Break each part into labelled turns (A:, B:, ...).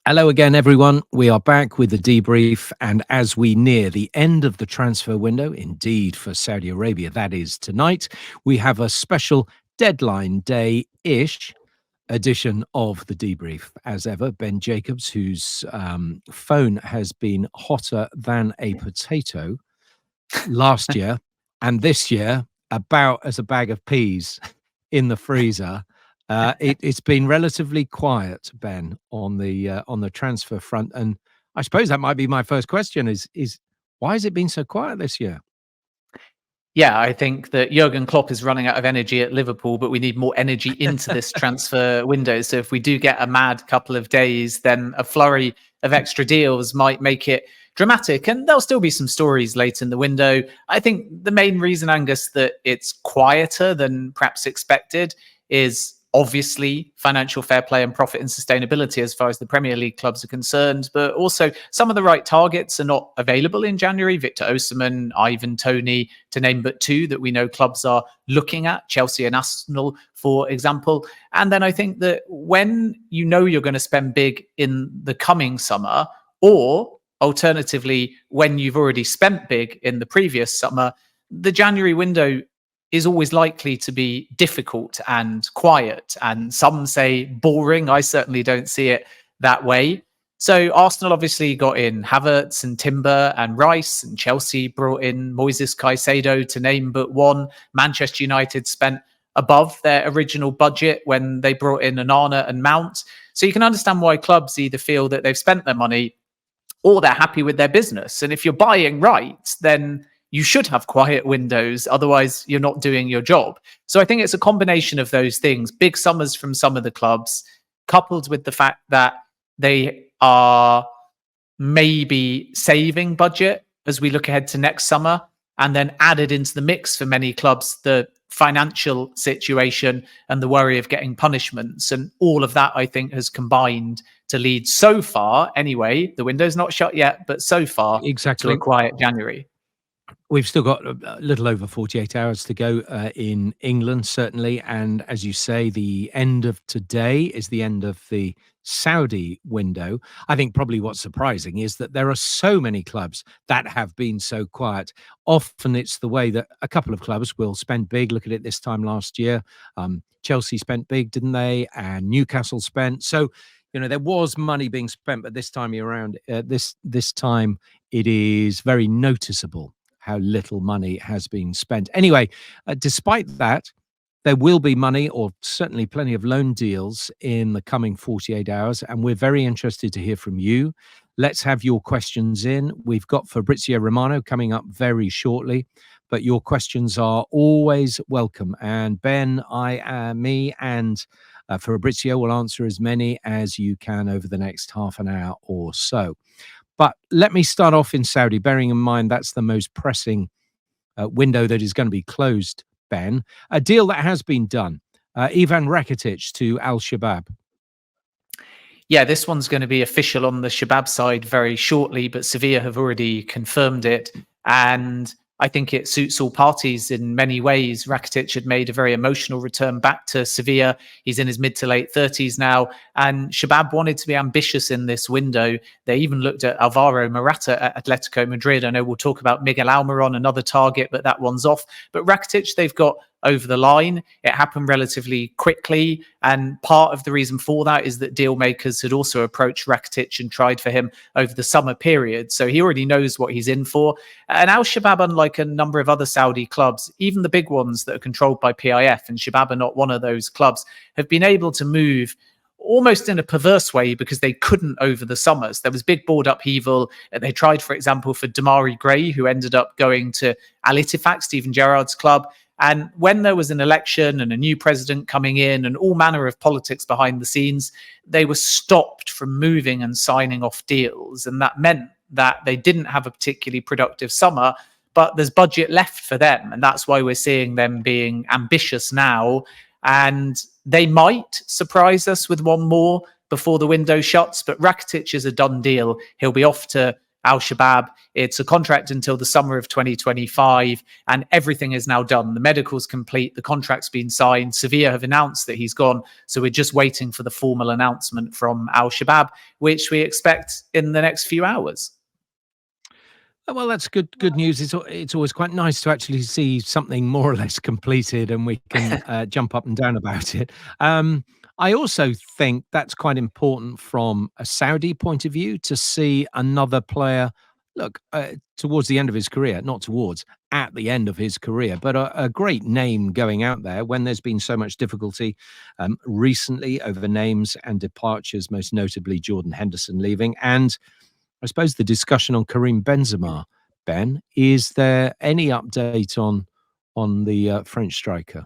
A: Hello again, everyone. We are back with the debrief. And as we near the end of the transfer window, indeed for Saudi Arabia, that is tonight, we have a special deadline day-ish edition of the debrief. As ever, Ben Jacobs, whose phone has been hotter than a potato last year, and this year about as a bag of peas in the freezer. It's been relatively quiet, Ben, on the transfer front, and I suppose that might be my first question: is why has it been so quiet this year?
B: Yeah, I think that Jurgen Klopp is running out of energy at Liverpool, but we need more energy into this transfer window. So if we do get a mad couple of days, then a flurry of extra deals might make it dramatic. And there'll still be some stories late in the window. I think the main reason, Angus, that it's quieter than perhaps expected is obviously financial fair play and profit and sustainability as far as the Premier League clubs are concerned, but also some of the right targets are not available in January. Victor Osimhen, Ivan Toney, to name but two that we know clubs are looking at, Chelsea and Arsenal, for example. And then I think that when you know you're going to spend big in the coming summer, or alternatively, when you've already spent big in the previous summer, the January window is always likely to be difficult and quiet. And some say boring. I certainly don't see it that way. So Arsenal obviously got in Havertz and Timber and Rice, and Chelsea brought in Moises Caicedo, to name but one. Manchester United spent above their original budget when they brought in Onana and Mount. So you can understand why clubs either feel that they've spent their money or they're happy with their business. And if you're buying right, then you should have quiet windows. Otherwise, you're not doing your job. So I think it's a combination of those things. Big summers from some of the clubs, coupled with the fact that they are maybe saving budget as we look ahead to next summer, and then added into the mix for many clubs, the financial situation and the worry of getting punishments. And all of that, I think, has combined to lead so far, anyway, the window's not shut yet, but so far, to
A: Exactly.
B: a quiet January.
A: We've still got a little over 48 hours to go in England, certainly. And as you say, the end of today is the end of the Saudi window. I think probably what's surprising is that there are so many clubs that have been so quiet. Often it's the way that a couple of clubs will spend big. Look at it this time last year. Chelsea spent big, didn't they? And Newcastle spent. So, there was money being spent, but this time around, this time it is very noticeable how little money has been spent. Anyway, despite that, there will be money, or certainly plenty of loan deals in the coming 48 hours. And we're very interested to hear from you. Let's have your questions in. We've got Fabrizio Romano coming up very shortly, but your questions are always welcome. And Ben, me and Fabrizio will answer as many as you can over the next half an hour or so. But let me start off in Saudi, bearing in mind that's the most pressing window that is going to be closed, Ben. A deal that has been done. Ivan Rakitic to Al-Shabaab.
B: Yeah, this one's going to be official on the Shabab side very shortly, but Sevilla have already confirmed it. And I think it suits all parties in many ways. Rakitic had made a very emotional return back to Sevilla. He's in his mid to late 30s now. And Shabab wanted to be ambitious in this window. They even looked at Alvaro Morata at Atletico Madrid. I know we'll talk about Miguel Almiron, another target, but that one's off. But Rakitic, they've got over the line. It happened relatively quickly. And part of the reason for that is that deal makers had also approached Rakitic and tried for him over the summer period. So he already knows what he's in for. And Al-Shabaab, unlike a number of other Saudi clubs, even the big ones that are controlled by PIF, and Shabab are not one of those clubs, have been able to move almost in a perverse way because they couldn't over the summers. There was big board upheaval. They tried, for example, for Damari Gray, who ended up going to Al Ittifaq, Steven Gerrard's club. And when there was an election and a new president coming in and all manner of politics behind the scenes, they were stopped from moving and signing off deals. And that meant that they didn't have a particularly productive summer, but there's budget left for them. And that's why we're seeing them being ambitious now. And they might surprise us with one more before the window shuts, but Rakitic is a done deal. He'll be off to Al Shabab. It's a contract until the summer of 2025, and everything is now done. The medical's complete, the contract's been signed. Sevilla have announced that he's gone, so we're just waiting for the formal announcement from Al Shabab, which we expect in the next few hours.
A: Well, that's good news. It's always quite nice to actually see something more or less completed, and we can jump up and down about it. I also think that's quite important from a Saudi point of view to see another player look towards the end of his career, not towards at the end of his career, but a great name going out there when there's been so much difficulty recently over names and departures, most notably Jordan Henderson leaving, and I suppose the discussion on Karim Benzema. Ben, is there any update on the French striker?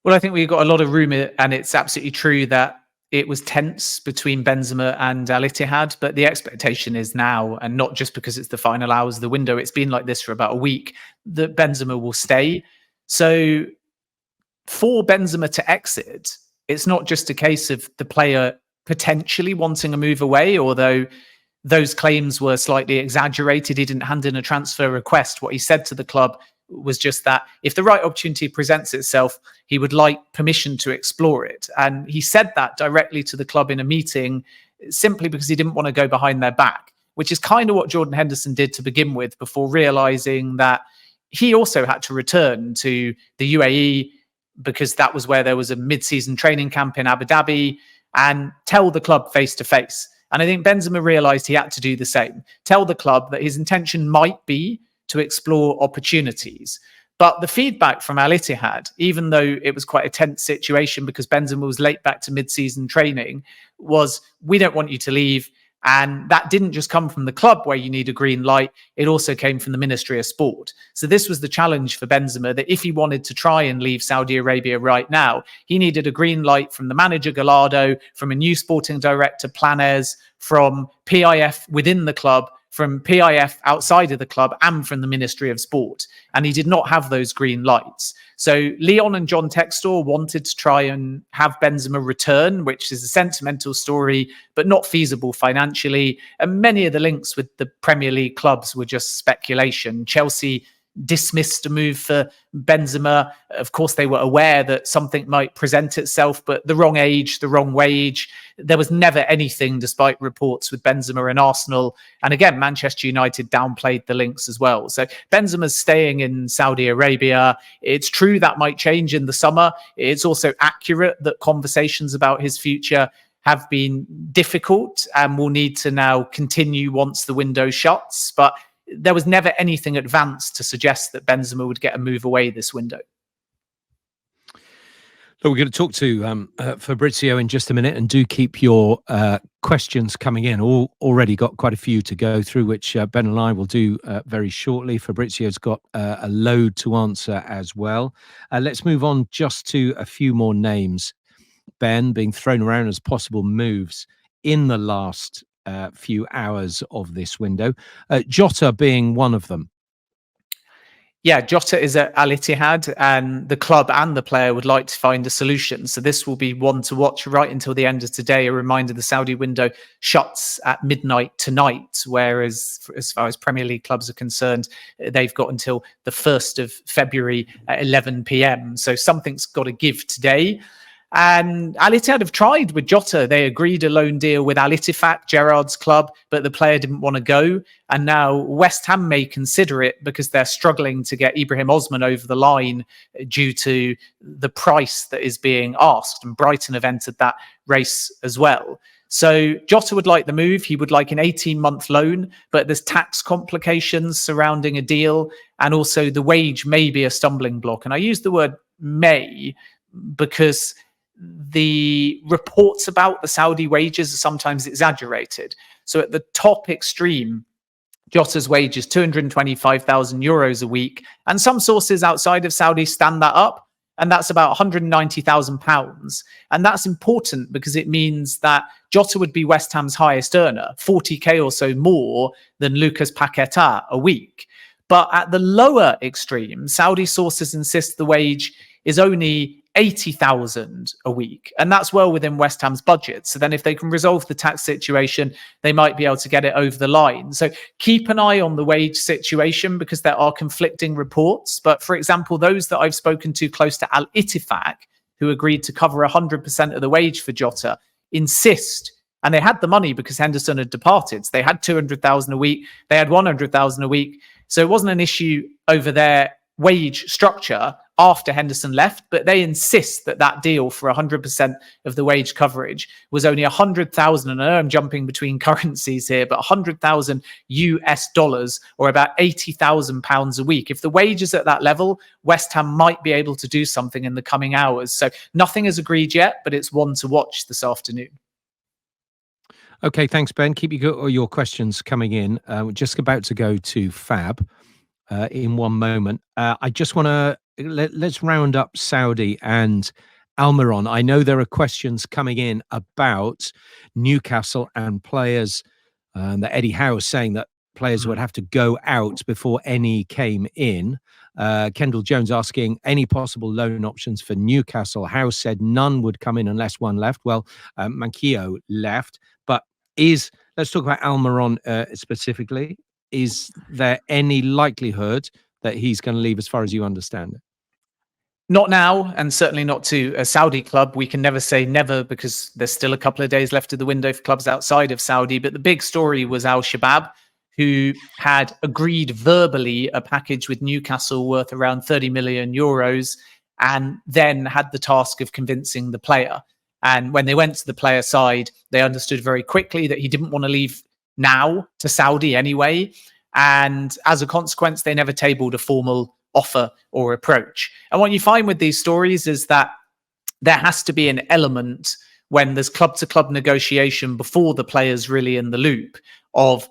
B: Well, I think we've got a lot of rumour, and it's absolutely true that it was tense between Benzema and Al Ittihad, but the expectation is now, and not just because it's the final hours of the window, it's been like this for about a week, that Benzema will stay. So for Benzema to exit, it's not just a case of the player potentially wanting a move away, although those claims were slightly exaggerated. He didn't hand in a transfer request. What he said to the club was just that if the right opportunity presents itself, he would like permission to explore it. And he said that directly to the club in a meeting simply because he didn't want to go behind their back, which is kind of what Jordan Henderson did to begin with before realizing that he also had to return to the UAE because that was where there was a mid-season training camp in Abu Dhabi, and tell the club face to face. And I think Benzema realised he had to do the same. Tell the club that his intention might be to explore opportunities. But the feedback from Al Ittihad, even though it was quite a tense situation because Benzema was late back to mid-season training, was, we don't want you to leave. And that didn't just come from the club where you need a green light. It also came from the Ministry of Sport. So this was the challenge for Benzema, that if he wanted to try and leave Saudi Arabia right now, he needed a green light from the manager Gallardo, from a new sporting director Planes, from PIF within the club, from PIF outside of the club, and from the Ministry of Sport. And he did not have those green lights. So Leon and John Textor wanted to try and have Benzema return, which is a sentimental story, but not feasible financially. And many of the links with the Premier League clubs were just speculation. Chelsea dismissed a move for Benzema. Of course, they were aware that something might present itself, but the wrong age, the wrong wage. There was never anything, despite reports with Benzema and Arsenal. And again, Manchester United downplayed the links as well. So Benzema's staying in Saudi Arabia. It's true that might change in the summer. It's also accurate that conversations about his future have been difficult and will need to now continue once the window shuts. But there was never anything advanced to suggest that Benzema would get a move away this window.
A: So we're going to talk to Fabrizio in just a minute, and do keep your questions coming in. Already got quite a few to go through, which Ben and I will do very shortly. Fabrizio's got a load to answer as well. Let's move on just to a few more names, Ben, being thrown around as possible moves in the last few hours of this window. Jota being one of them.
B: Yeah, Jota is at Al Ittihad, and the club and the player would like to find a solution. So this will be one to watch right until the end of today. A reminder, the Saudi window shuts at midnight tonight, whereas as far as Premier League clubs are concerned, they've got until the 1st of February at 11 p.m. So something's got to give today. And Al Ittihad have tried with Jota. They agreed a loan deal with Al Ittifaq, Gerrard's club, but the player didn't want to go. And now West Ham may consider it because they're struggling to get Ibrahim Osman over the line due to the price that is being asked. And Brighton have entered that race as well. So Jota would like the move. He would like an 18-month loan, but there's tax complications surrounding a deal. And also the wage may be a stumbling block. And I use the word may because the reports about the Saudi wages are sometimes exaggerated. So at the top extreme, Jota's wage is 225,000 euros a week. And some sources outside of Saudi stand that up. And that's about 190,000 pounds. And that's important because it means that Jota would be West Ham's highest earner, 40k or so more than Lucas Paquetá a week. But at the lower extreme, Saudi sources insist the wage is only 80,000 a week. And that's well within West Ham's budget. So then if they can resolve the tax situation, they might be able to get it over the line. So keep an eye on the wage situation because there are conflicting reports. But for example, those that I've spoken to close to Al Ittifaq, who agreed to cover 100% of the wage for Jota, insist, and they had the money because Henderson had departed. So they had 200,000 a week. They had 100,000 a week. So it wasn't an issue over their wage structure after Henderson left, but they insist that that deal for 100% of the wage coverage was only 100,000. And I know I'm jumping between currencies here, but 100,000 US dollars or about 80,000 pounds a week. If the wage is at that level, West Ham might be able to do something in the coming hours. So nothing is agreed yet, but it's one to watch this afternoon.
A: Okay, thanks, Ben. Keep your questions coming in. We're just about to go to Fab in one moment. I just want to let's round up Saudi and Almiron. I know there are questions coming in about Newcastle and players, that Eddie Howe is saying that players would have to go out before any came in. Kendall Jones asking any possible loan options for Newcastle. Howe said none would come in unless one left. Well, Manquillo left, but let's talk about Almiron specifically. Is there any likelihood that he's going to leave as far as you understand it?
B: Not now, and certainly not to a Saudi club. We can never say never because there's still a couple of days left of the window for clubs outside of Saudi. But the big story was Al Shabab, who had agreed verbally a package with Newcastle worth around 30 million euros and then had the task of convincing the player. And when they went to the player side, they understood very quickly that he didn't want to leave now to Saudi anyway. And as a consequence, they never tabled a formal offer or approach. And what you find with these stories is that there has to be an element when there's club-to-club negotiation before the player's really in the loop of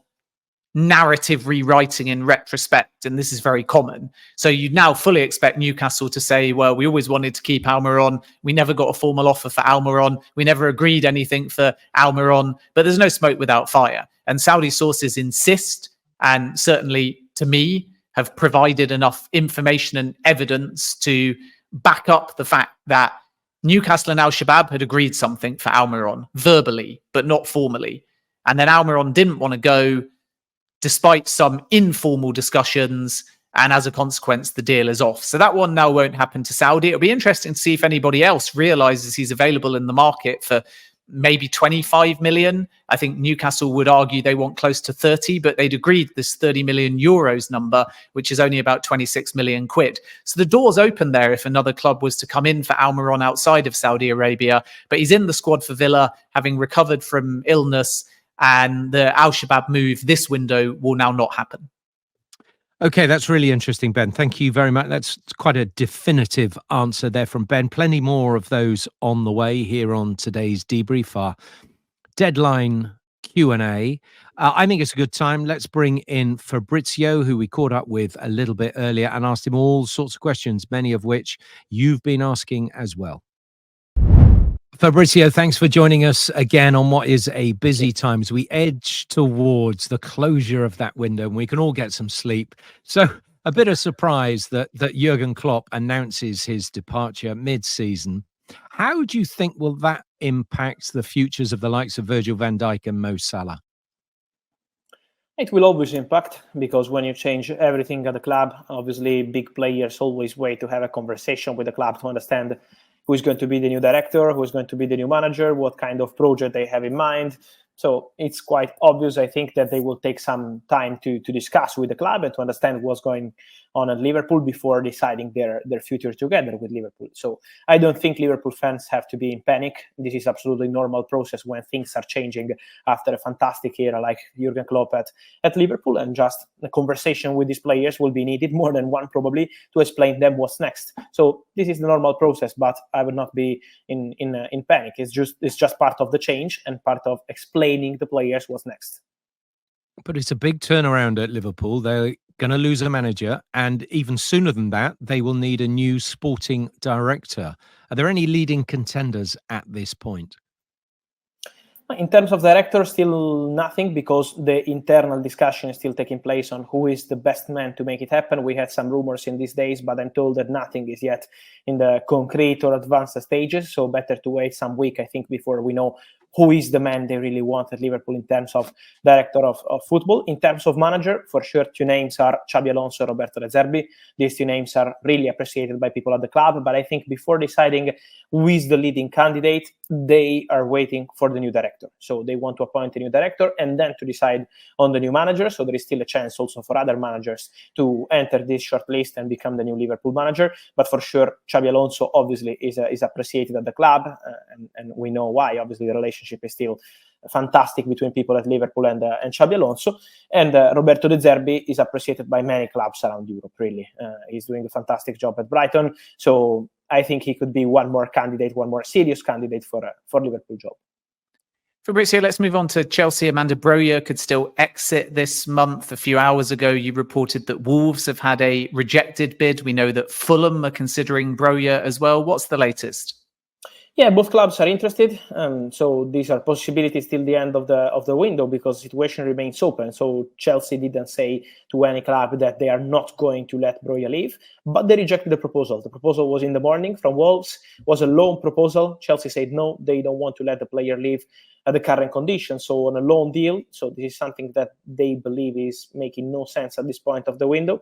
B: narrative rewriting in retrospect, and this is very common. So you now fully expect Newcastle to say, well, we always wanted to keep Almiron. We never got a formal offer for Almiron. We never agreed anything for Almiron, but there's no smoke without fire. And Saudi sources insist, and certainly to me, have provided enough information and evidence to back up the fact that Newcastle and Al Shabab had agreed something for Almiron verbally, but not formally. And then Almiron didn't want to go despite some informal discussions, and as a consequence, the deal is off. So that one now won't happen to Saudi. It'll be interesting to see if anybody else realizes he's available in the market for maybe 25 million. I think Newcastle would argue they want close to 30, but they'd agreed this 30 million euros number, which is only about 26 million quid. So the door's open there if another club was to come in for Almiron outside of Saudi Arabia, but he's in the squad for Villa, having recovered from illness. And the Al Shabab move this window will now not happen.
A: Okay, that's really interesting, Ben. Thank you very much. That's quite a definitive answer there from Ben. Plenty more of those on the way here on today's debrief, our deadline Q&A. I think it's a good time. Let's bring in Fabrizio, who we caught up with a little bit earlier and asked him all sorts of questions, many of which you've been asking as well. Fabrizio, thanks for joining us again on what is a busy time as we edge towards the closure of that window and we can all get some sleep. So a bit of surprise that Jurgen Klopp announces his departure mid-season. How do you think will that impact the futures of the likes of Virgil van Dijk and Mo Salah?
C: It will always impact because when you change everything at the club, obviously big players always wait to have a conversation with the club to understand who's going to be the new director, who's going to be the new manager, what kind of project they have in mind. So it's quite obvious, I think, that they will take some time to discuss with the club and to understand what's going on at Liverpool before deciding their future together with Liverpool. So I don't think Liverpool fans have to be in panic. This is absolutely normal process when things are changing after a fantastic era like Jurgen Klopp at Liverpool, and just a conversation with these players will be needed, more than one probably, to explain them what's next. So this is the normal process, but I would not be in panic. It's just part of the change and part of explaining the players what's next.
A: But it's a big turnaround at Liverpool. They're going to lose a manager, and even sooner than that, they will need a new sporting director. Are there any leading contenders at this point?
C: In terms of director, still nothing, because the internal discussion is still taking place on who is the best man to make it happen. We had some rumors in these days, but I'm told that nothing is yet in the concrete or advanced stages. So better to wait some week, I think, before we know who is the man they really want at Liverpool in terms of director of football. In terms of manager, for sure, two names are Xabi Alonso and Roberto De Zerbi. These two names are really appreciated by people at the club, but I think before deciding who is the leading candidate, they are waiting for the new director. So they want to appoint a new director and then to decide on the new manager. So there is still a chance also for other managers to enter this short list and become the new Liverpool manager. But for sure, Xabi Alonso obviously is appreciated at the club, and we know why. Obviously, the relationship is still fantastic between people at Liverpool and Xabi Alonso. And Roberto De Zerbi is appreciated by many clubs around Europe, really. He's doing a fantastic job at Brighton. So I think he could be one more serious candidate for Liverpool job.
B: Fabrizio, let's move on to Chelsea. Amanda Broja could still exit this month. A few hours ago, you reported that Wolves have had a rejected bid. We know that Fulham are considering Broja as well. What's the latest?
C: Yeah, both clubs are interested. So these are possibilities till the end of the window, because the situation remains open. So Chelsea didn't say to any club that they are not going to let Broja leave, but they rejected the proposal. The proposal was in the morning from Wolves, was a loan proposal. Chelsea said no, they don't want to let the player leave at the current conditions, so on a loan deal. So this is something that they believe is making no sense at this point of the window.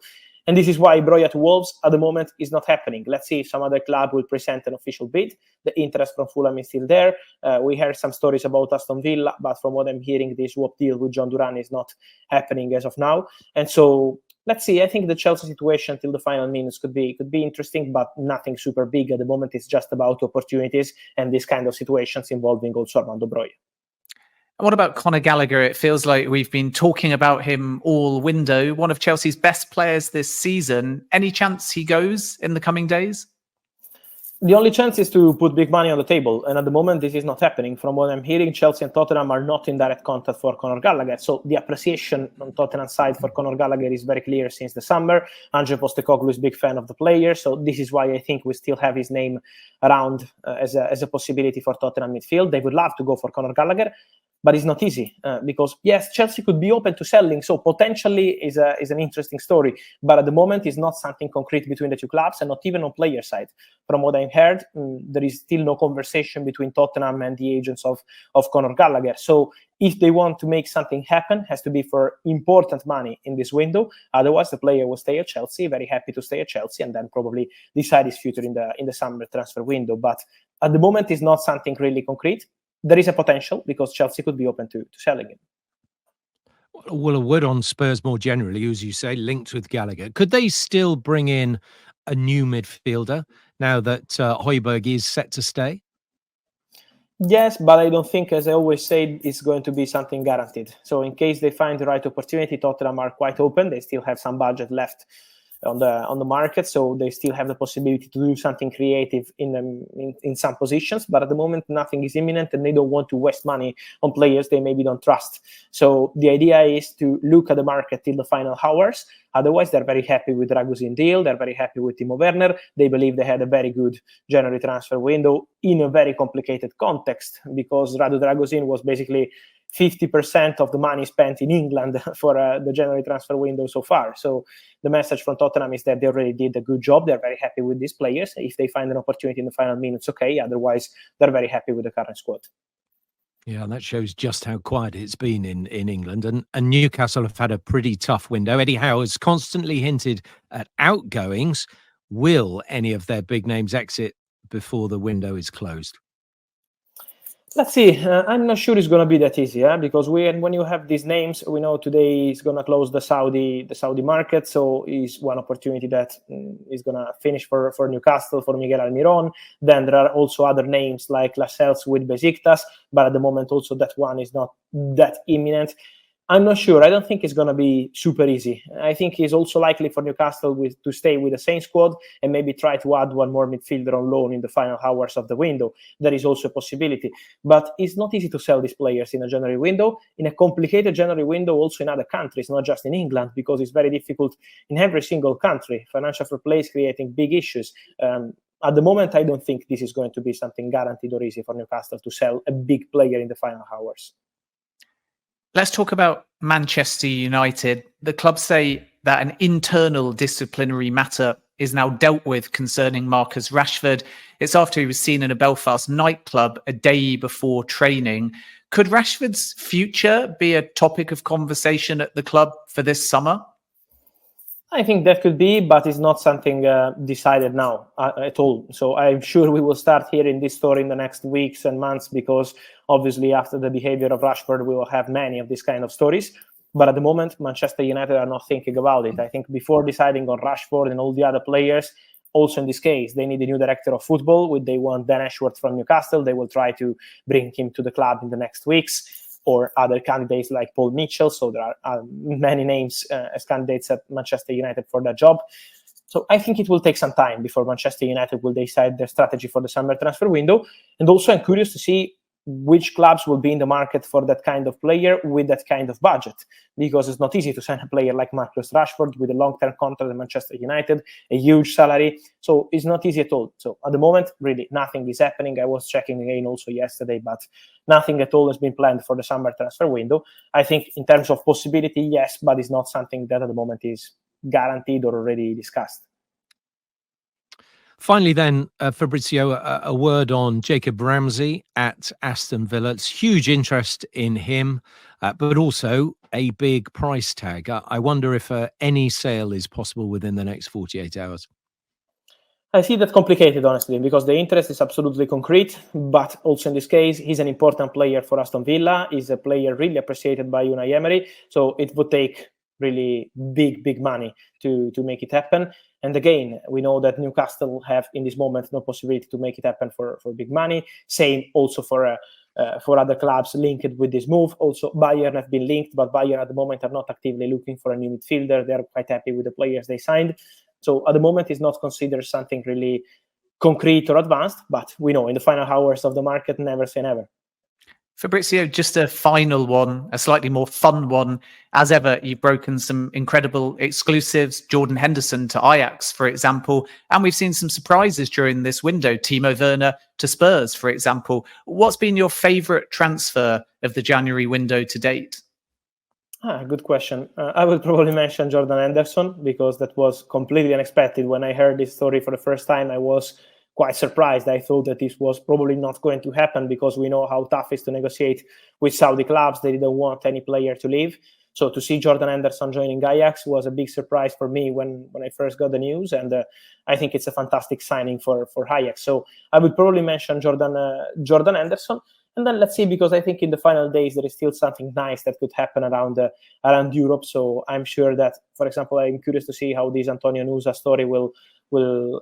C: And this is why Broja to Wolves at the moment is not happening. Let's see if some other club will present an official bid. The interest from Fulham is still there. We heard some stories about Aston Villa, but from what I'm hearing, this swap deal with John Duran is not happening as of now. And so let's see. I think the Chelsea situation till the final minutes could be interesting, but nothing super big at the moment. It's just about opportunities and these kind of situations involving also Armando Broja.
B: What about Conor Gallagher? It feels like we've been talking about him all window. One of Chelsea's best players this season. Any chance he goes in the coming days?
C: The only chance is to put big money on the table. And at the moment, this is not happening. From what I'm hearing, Chelsea and Tottenham are not in direct contact for Conor Gallagher. So the appreciation on Tottenham's side for Conor Gallagher is very clear since the summer. Ange Postecoglou is a big fan of the player. So this is why I think we still have his name around as a possibility for Tottenham midfield. They would love to go for Conor Gallagher, but it's not easy because, yes, Chelsea could be open to selling. So potentially is an interesting story. But at the moment, it's not something concrete between the two clubs and not even on player side. From what I've heard, there is still no conversation between Tottenham and the agents of Conor Gallagher. So if they want to make something happen, has to be for important money in this window. Otherwise, the player will stay at Chelsea, very happy to stay at Chelsea, and then probably decide his future in the summer transfer window. But at the moment, it's not something really concrete. There is a potential because Chelsea could be open to selling him.
A: Well, a word on Spurs more generally, as you say, linked with Gallagher. Could they still bring in a new midfielder now that Højbjerg is set to stay?
C: Yes, but I don't think, as I always say, it's going to be something guaranteed. So in case they find the right opportunity, Tottenham are quite open. They still have some budget left on the market, so they still have the possibility to do something creative in some positions. But at the moment, nothing is imminent, and they don't want to waste money on players they maybe don't trust. So the idea is to look at the market till the final hours. Otherwise, they're very happy with Dragusin deal. They're very happy with Timo Werner. They believe they had a very good January transfer window in a very complicated context because Radu Dragusin was basically 50% of the money spent in England for the January transfer window so far. So the message from Tottenham is that they already did a good job. They're very happy with these players. If they find an opportunity in the final minutes, okay. Otherwise, they're very happy with the current squad.
A: Yeah, that shows just how quiet it's been in England. And Newcastle have had a pretty tough window. Eddie Howe has constantly hinted at outgoings. Will any of their big names exit before the window is closed?
C: Let's see. I'm not sure it's going to be that easy, because when you have these names, we know today is going to close the Saudi market, so it's one opportunity that is going to finish for Newcastle, for Miguel Almiron. Then there are also other names like Lascelles with Besiktas, but at the moment also that one is not that imminent. I'm not sure. I don't think it's going to be super easy. I think it's also likely for Newcastle to stay with the same squad and maybe try to add one more midfielder on loan in the final hours of the window. That is also a possibility. But it's not easy to sell these players in a January window, in a complicated January window also in other countries, not just in England, because it's very difficult in every single country. Financial fair play is creating big issues. at the moment, I don't think this is going to be something guaranteed or easy for Newcastle to sell a big player in the final hours.
B: Let's talk about Manchester United. The club say that an internal disciplinary matter is now dealt with concerning Marcus Rashford. It's after he was seen in a Belfast nightclub a day before training. Could Rashford's future be a topic of conversation at the club for this summer?
C: I think that could be, but it's not something decided now at all. So I'm sure we will start hearing this story in the next weeks and months, because obviously after the behavior of Rashford, we will have many of these kind of stories. But at the moment, Manchester United are not thinking about it. I think before deciding on Rashford and all the other players, also in this case, they need a new director of football. They want Dan Ashworth from Newcastle. They will try to bring him to the club in the next weeks, or other candidates like Paul Mitchell. So there are many names as candidates at Manchester United for that job. So I think it will take some time before Manchester United will decide their strategy for the summer transfer window. And also I'm curious to see which clubs will be in the market for that kind of player with that kind of budget, because it's not easy to sign a player like Marcus Rashford with a long-term contract at Manchester United, a huge salary. So it's not easy at all. So at the moment, really nothing is happening. I was checking again also yesterday, but nothing at all has been planned for the summer transfer window. I think in terms of possibility, yes, but it's not something that at the moment is guaranteed or already discussed.
A: Finally, then, Fabrizio, a word on Jacob Ramsey at Aston Villa. It's huge interest in him, but also a big price tag. I wonder if any sale is possible within the next 48 hours.
C: I see that complicated, honestly, because the interest is absolutely concrete, but also in this case, he's an important player for Aston Villa. He's a player really appreciated by Unai Emery, so it would take really big money to make it happen. And again, we know that Newcastle have in this moment no possibility to make it happen for big money. Same also for other clubs linked with this move. Also, Bayern have been linked, but Bayern at the moment are not actively looking for a new midfielder. They're quite happy with the players they signed. So at the moment, it's not considered something really concrete or advanced, but we know in the final hours of the market, never say never.
B: Fabrizio, just a final one, a slightly more fun one. As ever, you've broken some incredible exclusives. Jordan Henderson to Ajax, for example. And we've seen some surprises during this window. Timo Werner to Spurs, for example. What's been your favourite transfer of the January window to date?
C: Good question. I will probably mention Jordan Henderson, because that was completely unexpected. When I heard this story for the first time, I was quite surprised. I thought that this was probably not going to happen, because we know how tough it is to negotiate with Saudi clubs. They didn't want any player to leave. So to see Jordan Henderson joining Ajax was a big surprise for me when I first got the news. And I think it's a fantastic signing for Ajax. So I would probably mention Jordan Henderson. And then let's see, because I think in the final days, there is still something nice that could happen around Europe. So I'm sure that, for example, I'm curious to see how this Antonio Nusa story will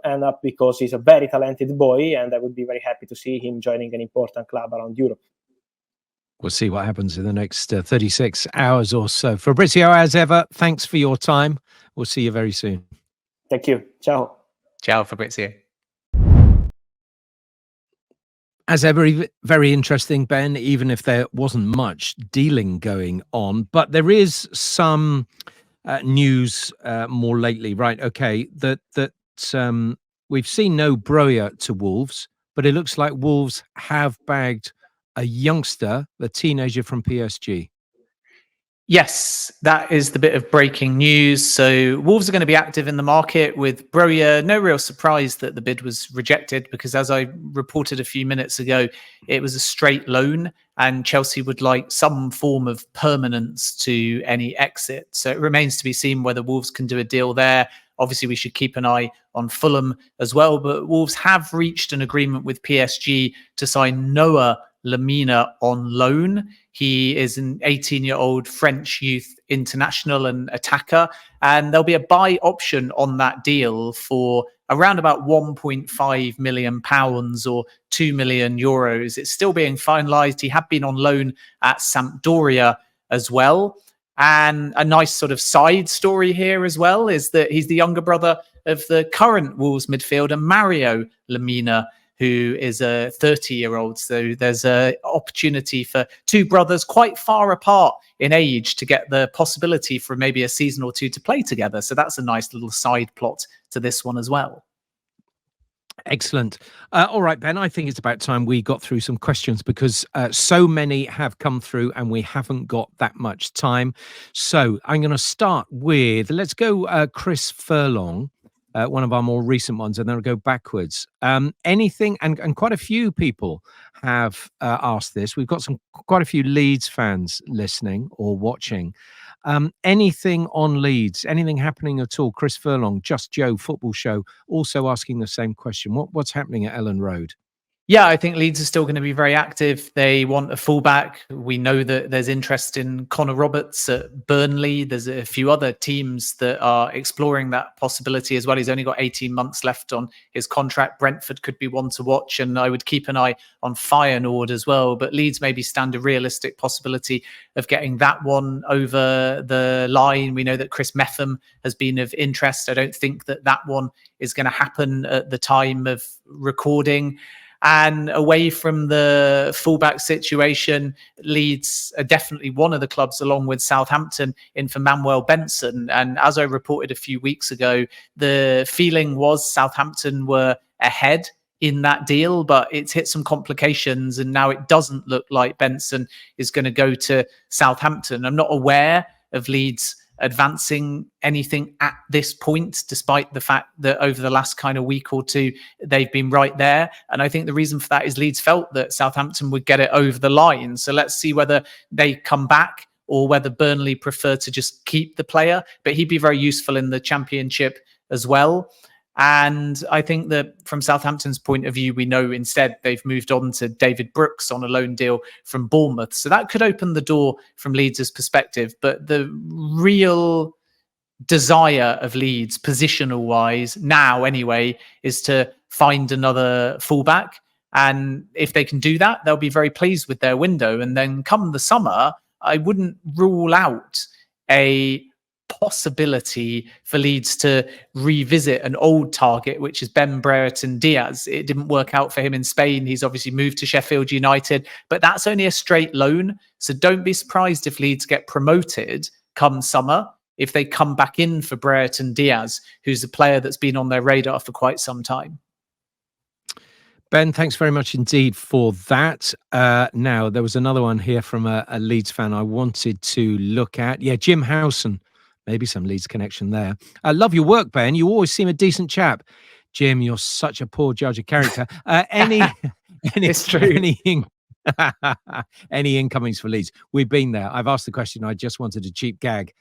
C: end up, because he's a very talented boy, and I would be very happy to see him joining an important club around Europe.
A: We'll see what happens in the next 36 hours or so. Fabrizio, as ever, thanks for your time. We'll see you very soon.
C: Thank you. Ciao.
B: Ciao, Fabrizio.
A: As ever, very interesting, Ben, even if there wasn't much dealing going on. But there is some news more lately, right? Okay, that we've seen no Broja to Wolves, but it looks like Wolves have bagged a youngster, the teenager from PSG.
B: Yes, that is the bit of breaking news. So Wolves are going to be active in the market with Broja. No real surprise that the bid was rejected, because as I reported a few minutes ago, it was a straight loan and Chelsea would like some form of permanence to any exit. So it remains to be seen whether Wolves can do a deal there. Obviously, we should keep an eye on Fulham as well, but Wolves have reached an agreement with PSG to sign Noah Lemina on loan. He is an 18-year-old French youth international and attacker, and there'll be a buy option on that deal for around about £1.5 million or €2 million. It's still being finalised. He had been on loan at Sampdoria as well. And a nice sort of side story here as well is that he's the younger brother of the current Wolves midfielder, Mario Lemina, who is a 30-year-old. So there's an opportunity for two brothers quite far apart in age to get the possibility for maybe a season or two to play together. So that's a nice little side plot to this one as well.
A: Excellent. All right, Ben, I think it's about time we got through some questions because so many have come through and we haven't got that much time. So I'm going to start with, let's go Chris Furlong, one of our more recent ones, and then I'll go backwards. Anything, and quite a few people have asked this. We've got quite a few Leeds fans listening or watching. Anything on Leeds? Anything happening at all? Chris Furlong, Just Joe Football Show, also asking the same question. What's happening at Ellen Road?
B: Yeah, I think Leeds are still going to be very active. They want a fullback. We know that there's interest in Connor Roberts at Burnley. There's a few other teams that are exploring that possibility as well. He's only got 18 months left on his contract. Brentford could be one to watch, and I would keep an eye on Feyenoord as well. But Leeds maybe stand a realistic possibility of getting that one over the line. We know that Chris Metham has been of interest. I don't think that one is going to happen at the time of recording. And away from the fullback situation, Leeds are definitely one of the clubs, along with Southampton, in for Manuel Benson. And as I reported a few weeks ago, the feeling was Southampton were ahead in that deal, but it's hit some complications. And now it doesn't look like Benson is going to go to Southampton. I'm not aware of Leeds advancing anything at this point, despite the fact that over the last kind of week or two, they've been right there. And I think the reason for that is Leeds felt that Southampton would get it over the line. So let's see whether they come back or whether Burnley prefer to just keep the player. But he'd be very useful in the Championship as well. And I think that from Southampton's point of view, we know instead they've moved on to David Brooks on a loan deal from Bournemouth. So that could open the door from Leeds' perspective. But the real desire of Leeds, positional wise, now anyway, is to find another fullback. And if they can do that, they'll be very pleased with their window. And then come the summer, I wouldn't rule out a possibility for Leeds to revisit an old target, which is Ben Brereton Diaz. It didn't work out for him in Spain. He's obviously moved to Sheffield United, but that's only a straight loan. So don't be surprised if Leeds get promoted come summer, if they come back in for Brereton Diaz, who's a player that's been on their radar for quite some time.
A: Ben, thanks very much indeed for that. Now, there was another one here from a Leeds fan I wanted to look at. Yeah, Jim Howson. Maybe some Leeds connection there. I love your work, Ben. You always seem a decent chap. Jim, you're such a poor judge of character.
B: It's true.
A: Any incomings for Leeds? We've been there. I've asked the question. I just wanted a cheap gag.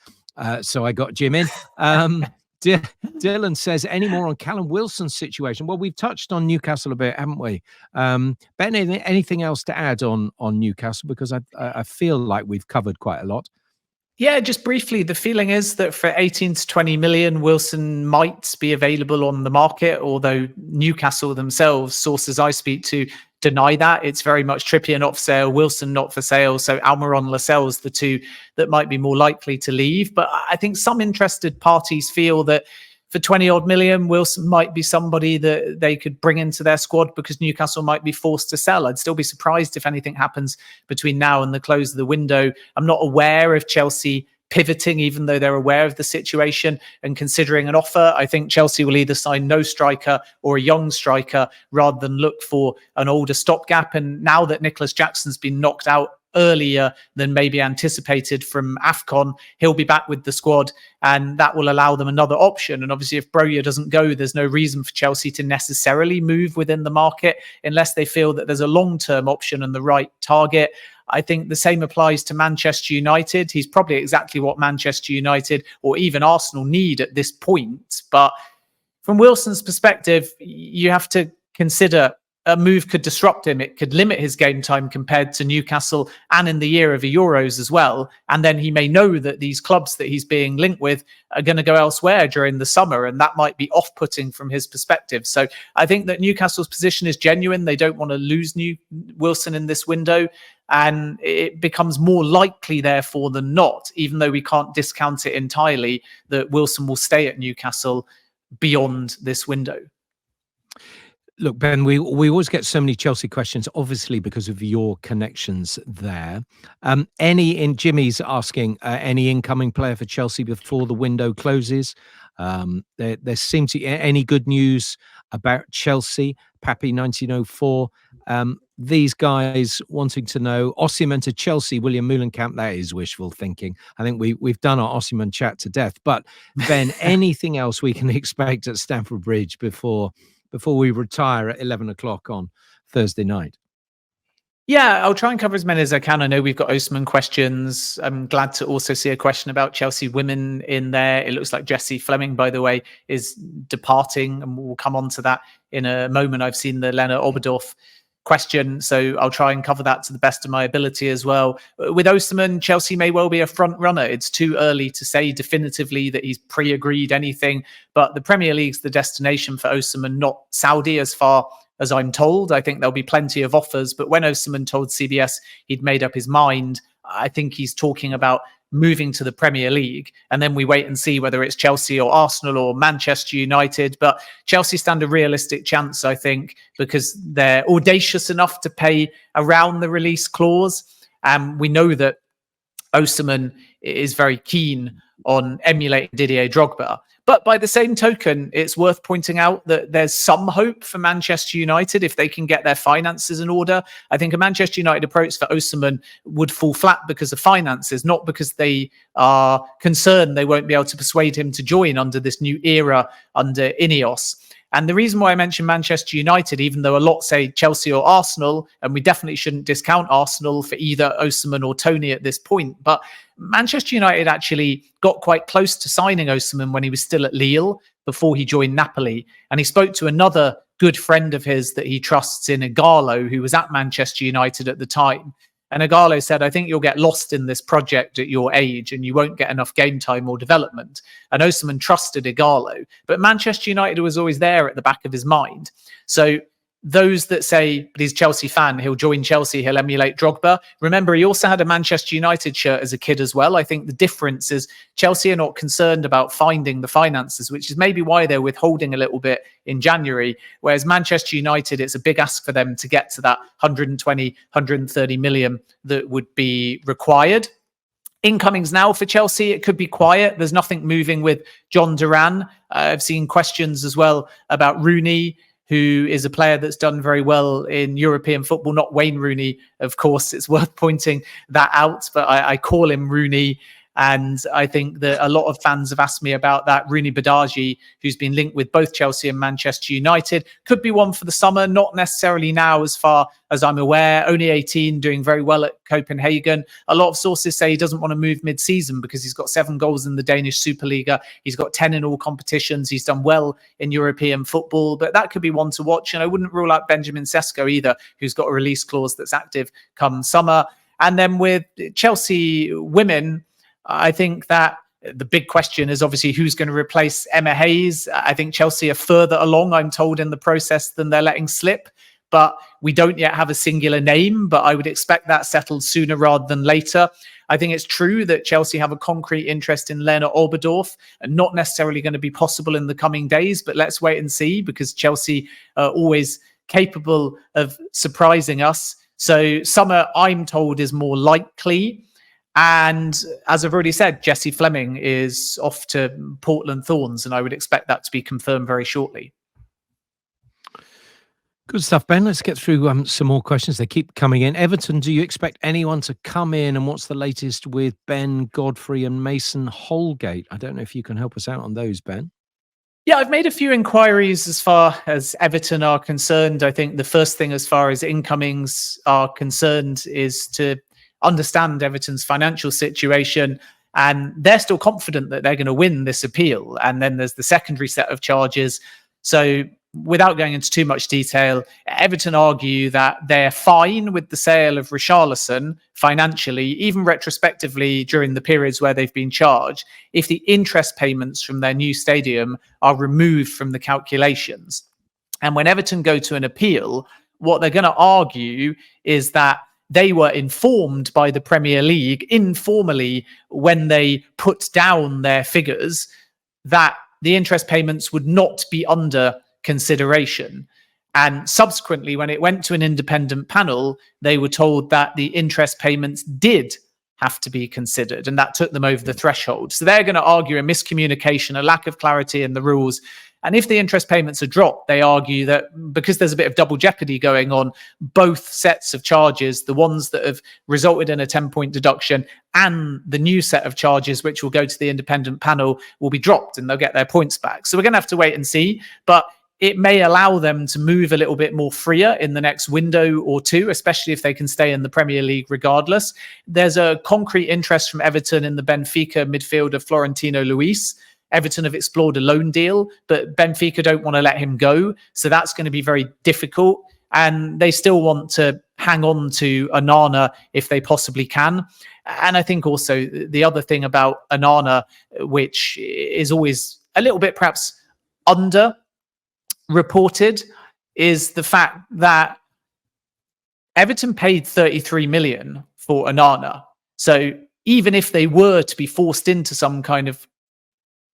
A: So I got Jim in. Dylan says, any more on Callum Wilson's situation? Well, we've touched on Newcastle a bit, haven't we? Ben, anything else to add on Newcastle? Because I feel like we've covered quite a lot.
B: Yeah, just briefly, the feeling is that for 18 to 20 million, Wilson might be available on the market, although Newcastle themselves, sources I speak to, deny that. It's very much Trippier not for sale, Wilson not for sale. So Almiron, Lascelles, the two that might be more likely to leave. But I think some interested parties feel that for 20 odd million, Wilson might be somebody that they could bring into their squad because Newcastle might be forced to sell. I'd still be surprised if anything happens between now and the close of the window. I'm not aware of Chelsea pivoting, even though they're aware of the situation and considering an offer. I think Chelsea will either sign no striker or a young striker rather than look for an older stopgap. And now that Nicholas Jackson's been knocked out earlier than maybe anticipated from AFCON, he'll be back with the squad and that will allow them another option. And obviously if Broja doesn't go, there's no reason for Chelsea to necessarily move within the market unless they feel that there's a long-term option and the right target. I think the same applies to Manchester United. He's probably exactly what Manchester United or even Arsenal need at this point. But from Wilson's perspective, you have to consider a move could disrupt him. It could limit his game time compared to Newcastle and in the year of the Euros as well. And then he may know that these clubs that he's being linked with are going to go elsewhere during the summer. And that might be off-putting from his perspective. So I think that Newcastle's position is genuine. They don't want to lose Wilson in this window. And it becomes more likely, therefore, than not, even though we can't discount it entirely, that Wilson will stay at Newcastle beyond this window.
A: Look, Ben, we always get so many Chelsea questions, obviously because of your connections there. Jimmy's asking, any incoming player for Chelsea before the window closes? There seems to be any good news about Chelsea, Pappy 1904. These guys wanting to know Osimhen to Chelsea, William Moulenkamp. That is wishful thinking. I think we've done our Osimhen chat to death. But Ben, anything else we can expect at Stamford Bridge before we retire at 11 o'clock on Thursday night?
B: Yeah, I'll try and cover as many as I can. I know we've got Osimhen questions. I'm glad to also see a question about Chelsea women in there. It looks like Jessie Fleming, by the way, is departing, and we'll come on to that in a moment. I've seen the Lena Oberdorf question, so I'll try and cover that to the best of my ability as well. With Osimhen, Chelsea may well be a front runner. It's too early to say definitively that he's pre-agreed anything, but the Premier League's the destination for Osimhen, not Saudi, as far as I'm told. I think there'll be plenty of offers, but when Osimhen told CBS he'd made up his mind, I think he's talking about moving to the Premier League, and then we wait and see whether it's Chelsea or Arsenal or Manchester United. But Chelsea stand a realistic chance, I think, because they're audacious enough to pay around the release clause. We know that Osimhen is very keen on emulating Didier Drogba. But by the same token, it's worth pointing out that there's some hope for Manchester United if they can get their finances in order. I think a Manchester United approach for Osimhen would fall flat because of finances, not because they are concerned they won't be able to persuade him to join under this new era under Ineos. And the reason why I mentioned Manchester United, even though a lot say Chelsea or Arsenal, and we definitely shouldn't discount Arsenal for either Osimhen or Toney at this point, but Manchester United actually got quite close to signing Osimhen when he was still at Lille before he joined Napoli. And he spoke to another good friend of his that he trusts in Igalo, who was at Manchester United at the time. And Igalo said, I think you'll get lost in this project at your age and you won't get enough game time or development. And Osimhen trusted Igalo. But Manchester United was always there at the back of his mind. So those that say, but he's a Chelsea fan, he'll join Chelsea, he'll emulate Drogba. Remember, he also had a Manchester United shirt as a kid as well. I think the difference is Chelsea are not concerned about finding the finances, which is maybe why they're withholding a little bit in January. Whereas Manchester United, it's a big ask for them to get to that 120, 130 million that would be required. Incomings now for Chelsea, it could be quiet. There's nothing moving with John Duran. I've seen questions as well about Rooney, who is a player that's done very well in European football, not Wayne Rooney, of course. It's worth pointing that out, but I call him Rooney. And I think that a lot of fans have asked me about that. Rooney Badaji, who's been linked with both Chelsea and Manchester United, could be one for the summer, not necessarily now as far as I'm aware. Only 18, doing very well at Copenhagen. A lot of sources say he doesn't want to move mid-season because he's got 7 goals in the Danish Superliga. He's got 10 in all competitions. He's done well in European football, but that could be one to watch. And I wouldn't rule out Benjamin Sesko either, who's got a release clause that's active come summer. And then with Chelsea women, I think that the big question is obviously who's going to replace Emma Hayes. I think Chelsea are further along, I'm told, in the process than they're letting slip. But we don't yet have a singular name, but I would expect that settled sooner rather than later. I think it's true that Chelsea have a concrete interest in Lena Oberdorf, and not necessarily going to be possible in the coming days, but let's wait and see, because Chelsea are always capable of surprising us. So summer, I'm told, is more likely. And as I've already said, Jessie Fleming is off to Portland Thorns, and I would expect that to be confirmed very shortly.
A: Good stuff, Ben. Let's get through some more questions. They keep coming in. Everton, do you expect anyone to come in? And what's the latest with Ben Godfrey and Mason Holgate? I don't know if you can help us out on those, Ben.
B: Yeah, I've made a few inquiries as far as Everton are concerned. I think the first thing as far as incomings are concerned is to understand Everton's financial situation, and they're still confident that they're going to win this appeal. And then there's the secondary set of charges. So without going into too much detail, Everton argue that they're fine with the sale of Richarlison financially, even retrospectively during the periods where they've been charged, if the interest payments from their new stadium are removed from the calculations. And when Everton go to an appeal, what they're going to argue is that they were informed by the Premier League informally when they put down their figures that the interest payments would not be under consideration. And subsequently, when it went to an independent panel, they were told that the interest payments did have to be considered, and that took them over the threshold. So they're going to argue a miscommunication, a lack of clarity in the rules. And if the interest payments are dropped, they argue that because there's a bit of double jeopardy going on, both sets of charges, the ones that have resulted in a 10-point deduction and the new set of charges, which will go to the independent panel, will be dropped and they'll get their points back. So we're going to have to wait and see. But it may allow them to move a little bit more freer in the next window or two, especially if they can stay in the Premier League regardless. There's a concrete interest from Everton in the Benfica midfielder Florentino Luis. Everton have explored a loan deal, but Benfica don't want to let him go. So that's going to be very difficult. And they still want to hang on to Onana if they possibly can. And I think also the other thing about Onana, which is always a little bit perhaps under reported, is the fact that Everton paid 33 million for Onana. So even if they were to be forced into some kind of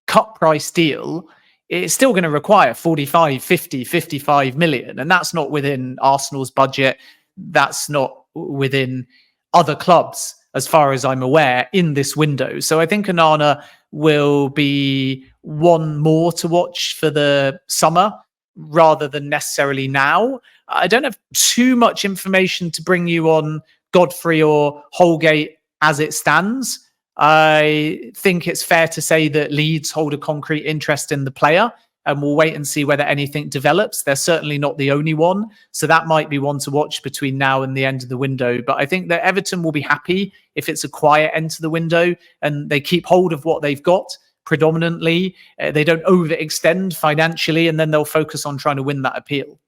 B: cut price deal, it's still going to require 45, 50, 55 million. And that's not within Arsenal's budget. That's not within other clubs, as far as I'm aware, in this window. So I think Onana will be one more to watch for the summer rather than necessarily now. I don't have too much information to bring you on Godfrey or Holgate as it stands. I think it's fair to say that Leeds hold a concrete interest in the player, and we'll wait and see whether anything develops. They're certainly not the only one, so that might be one to watch between now and the end of the window. But I think that Everton will be happy if it's a quiet end to the window and they keep hold of what they've got predominantly. They don't overextend financially, and then they'll focus on trying to win that appeal.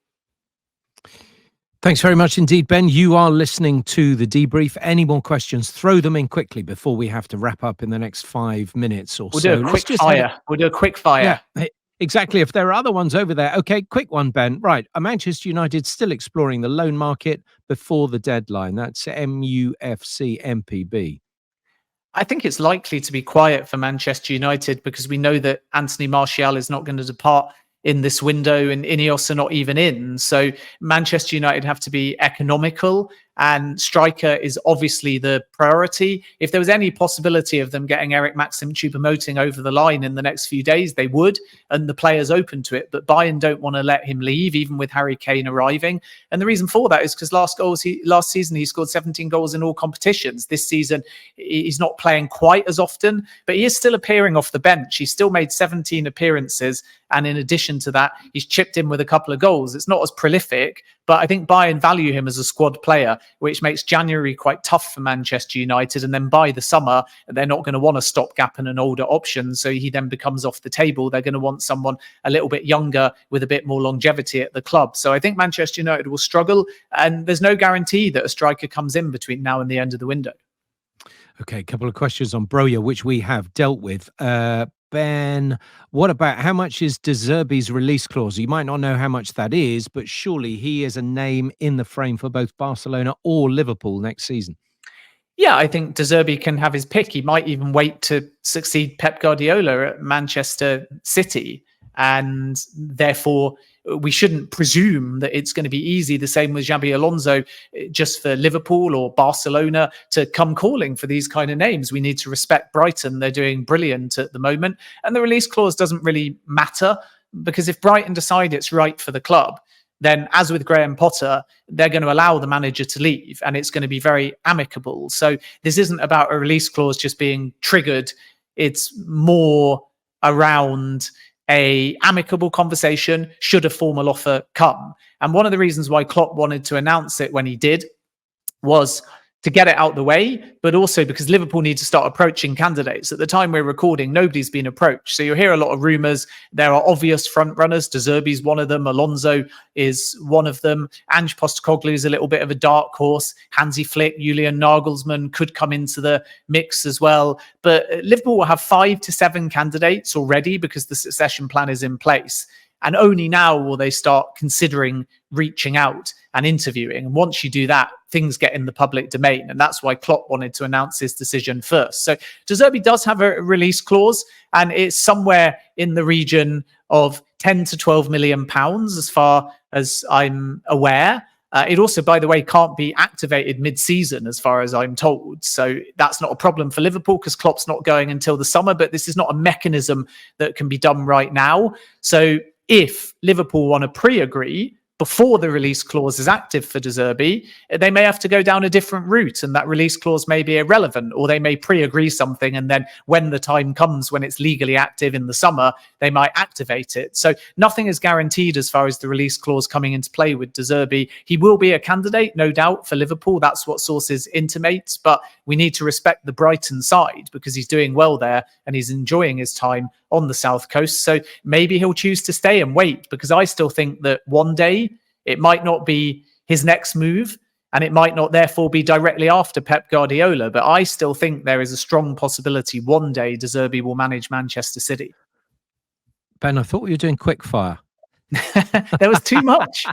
A: Thanks very much indeed, Ben. You are listening to the debrief. Any more questions, throw them in quickly before we have to wrap up in the next 5 minutes or so.
B: We'll do a quick fire.
A: Yeah, exactly. If there are other ones over there. Okay, quick one, Ben. Right. Are Manchester United still exploring the loan market before the deadline? That's MUFC MPB.
B: I think it's likely to be quiet for Manchester United because we know that Anthony Martial is not going to depart in this window, and Ineos are not even in. So Manchester United have to be economical, and striker is obviously the priority. If there was any possibility of them getting Eric Maxim Choupo-Moting over the line in the next few days, they would, and the player's open to it. But Bayern don't want to let him leave, even with Harry Kane arriving. And the reason for that is because last season he scored 17 goals in all competitions. This season he's not playing quite as often, but he is still appearing off the bench. He's still made 17 appearances, and in addition to that, he's chipped in with a couple of goals. It's not as prolific, but I think Bayern value him as a squad player, which makes January quite tough for Manchester United. And then by the summer, they're not going to want a stopgap and an older option. So he then becomes off the table. They're going to want someone a little bit younger with a bit more longevity at the club. So I think Manchester United will struggle. And there's no guarantee that a striker comes in between now and the end of the window.
A: Okay, a couple of questions on Broja, which we have dealt with. Ben, what about how much is De Zerbi's release clause? You might not know how much that is, but surely he is a name in the frame for both Barcelona or Liverpool next season.
B: Yeah, I think De Zerbi can have his pick. He might even wait to succeed Pep Guardiola at Manchester City. And therefore, we shouldn't presume that it's going to be easy, the same with Xabi Alonso, just for Liverpool or Barcelona to come calling for these kind of names. We need to respect Brighton. They're doing brilliant at the moment. And the release clause doesn't really matter, because if Brighton decide it's right for the club, then as with Graham Potter, they're going to allow the manager to leave, and it's going to be very amicable. So this isn't about a release clause just being triggered. It's more around a amicable conversation should a formal offer come. And one of the reasons why Klopp wanted to announce it when he did was to get it out the way, but also because Liverpool need to start approaching candidates. At the time we're recording, nobody's been approached. So you'll hear a lot of rumours. There are obvious front runners. De Zerbi's one of them. Alonso is one of them. Ange Postecoglou is a little bit of a dark horse. Hansi Flick, Julian Nagelsmann could come into the mix as well. But Liverpool will have 5 to 7 candidates already because the succession plan is in place. And only now will they start considering reaching out and interviewing. And once you do that, things get in the public domain. And that's why Klopp wanted to announce his decision first. So De Zerbi does have a release clause, and it's somewhere in the region of 10 to 12 million pounds, as far as I'm aware. It also, by the way, can't be activated mid-season, as far as I'm told. So that's not a problem for Liverpool because Klopp's not going until the summer. But this is not a mechanism that can be done right now. So if Liverpool want to pre-agree before the release clause is active for De Zerbi, they may have to go down a different route, and that release clause may be irrelevant, or they may pre-agree something, and then when the time comes, when it's legally active in the summer, they might activate it. So nothing is guaranteed as far as the release clause coming into play with De Zerbi. He will be a candidate, no doubt, for Liverpool. That's what sources intimate, but we need to respect the Brighton side because he's doing well there and he's enjoying his time on the South Coast. So maybe he'll choose to stay and wait, because I still think that one day it might not be his next move, and it might not therefore be directly after Pep Guardiola. But I still think there is a strong possibility one day De Zerbi will manage Manchester City.
A: Ben, I thought we were doing quick fire.
B: There was too much.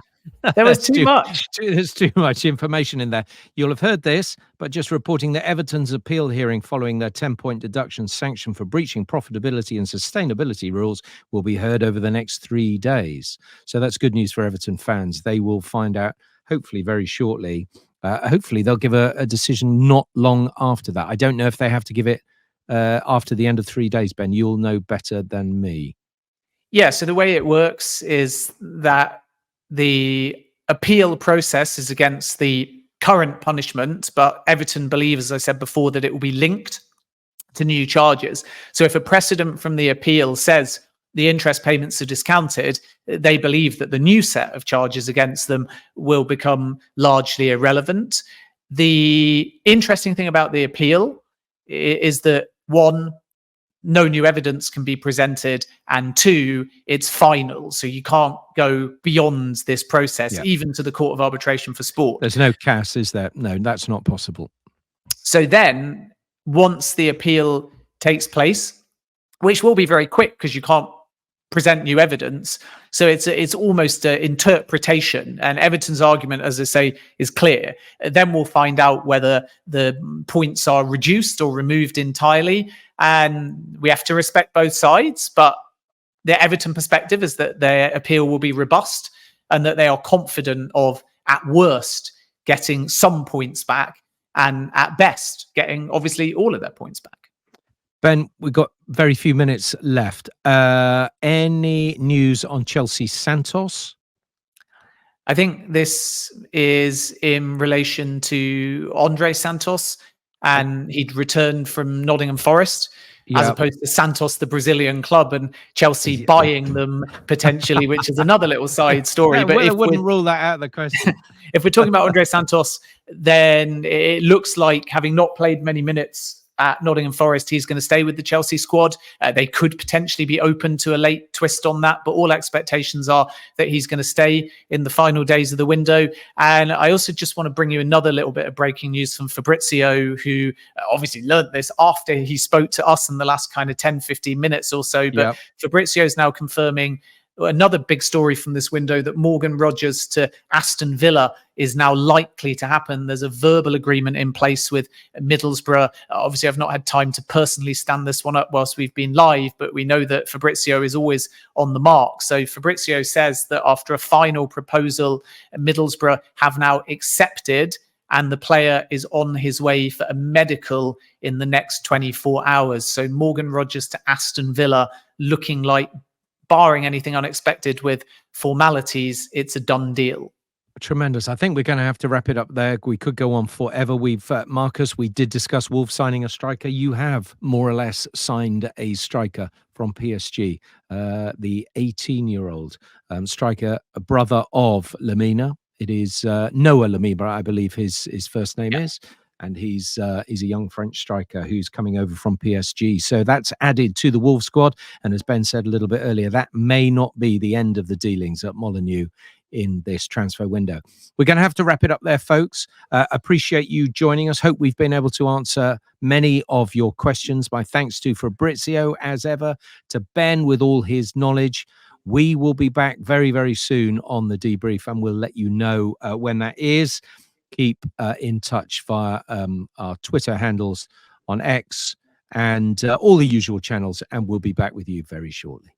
B: There was too much.
A: There's too much information in there. You'll have heard this, but just reporting that Everton's appeal hearing following their 10-point deduction sanction for breaching profitability and sustainability rules will be heard over the next 3 days. So that's good news for Everton fans. They will find out, hopefully very shortly. Hopefully they'll give a decision not long after that. I don't know if they have to give it after the end of 3 days, Ben. You'll know better than me.
B: Yeah, so the way it works is that the appeal process is against the current punishment, but Everton believe, as I said before, that it will be linked to new charges. So if a precedent from the appeal says the interest payments are discounted, they believe that the new set of charges against them will become largely irrelevant. The interesting thing about the appeal is that, one, no new evidence can be presented, and two, it's final. So you can't go beyond this process, even to the Court of Arbitration for Sport.
A: There's no CAS, is there? No, that's not possible.
B: So then, once the appeal takes place, which will be very quick because you can't present new evidence, so it's almost an interpretation, and Everton's argument, as I say, is clear. Then we'll find out whether the points are reduced or removed entirely, and we have to respect both sides. But the Everton perspective is that their appeal will be robust and that they are confident of, at worst, getting some points back, and at best getting obviously all of their points back.
A: Ben, we've got very few minutes left. Any news on Chelsea Santos?
B: I think this is in relation to Andre Santos, and he'd returned from Nottingham Forest, as opposed to Santos, the Brazilian club, and Chelsea buying them potentially, which is another little side story.
A: But I wouldn't rule that out of the question.
B: If we're talking about Andre Santos, then it looks like, having not played many minutes at Nottingham Forest, he's going to stay with the Chelsea squad. They could potentially be open to a late twist on that, but all expectations are that he's going to stay in the final days of the window. And I also just want to bring you another little bit of breaking news from Fabrizio, who obviously learned this after he spoke to us in the last kind of 10, 15 minutes or so. But Fabrizio is now confirming another big story from this window, that Morgan Rogers to Aston Villa is now likely to happen. There's a verbal agreement in place with Middlesbrough. Obviously, I've not had time to personally stand this one up whilst we've been live, but we know that Fabrizio is always on the mark. So Fabrizio says that after a final proposal, Middlesbrough have now accepted, and the player is on his way for a medical in the next 24 hours. So Morgan Rogers to Aston Villa, looking like, barring anything unexpected with formalities, it's a done deal.
A: Tremendous. I think we're going to have to wrap it up there. We could go on forever. Marcus, we did discuss Wolves signing a striker. You have more or less signed a striker from PSG, the 18-year-old striker, a brother of Lamina. It is Noah Lamina, I believe his first name is. And he's a young French striker who's coming over from PSG. So that's added to the Wolves squad. And as Ben said a little bit earlier, that may not be the end of the dealings at Molineux in this transfer window. We're going to have to wrap it up there, folks. Appreciate you joining us. Hope we've been able to answer many of your questions. My thanks to Fabrizio, as ever, to Ben with all his knowledge. We will be back very, very soon on the debrief, and we'll let you know when that is. Keep in touch via our Twitter handles on X and all the usual channels, and we'll be back with you very shortly.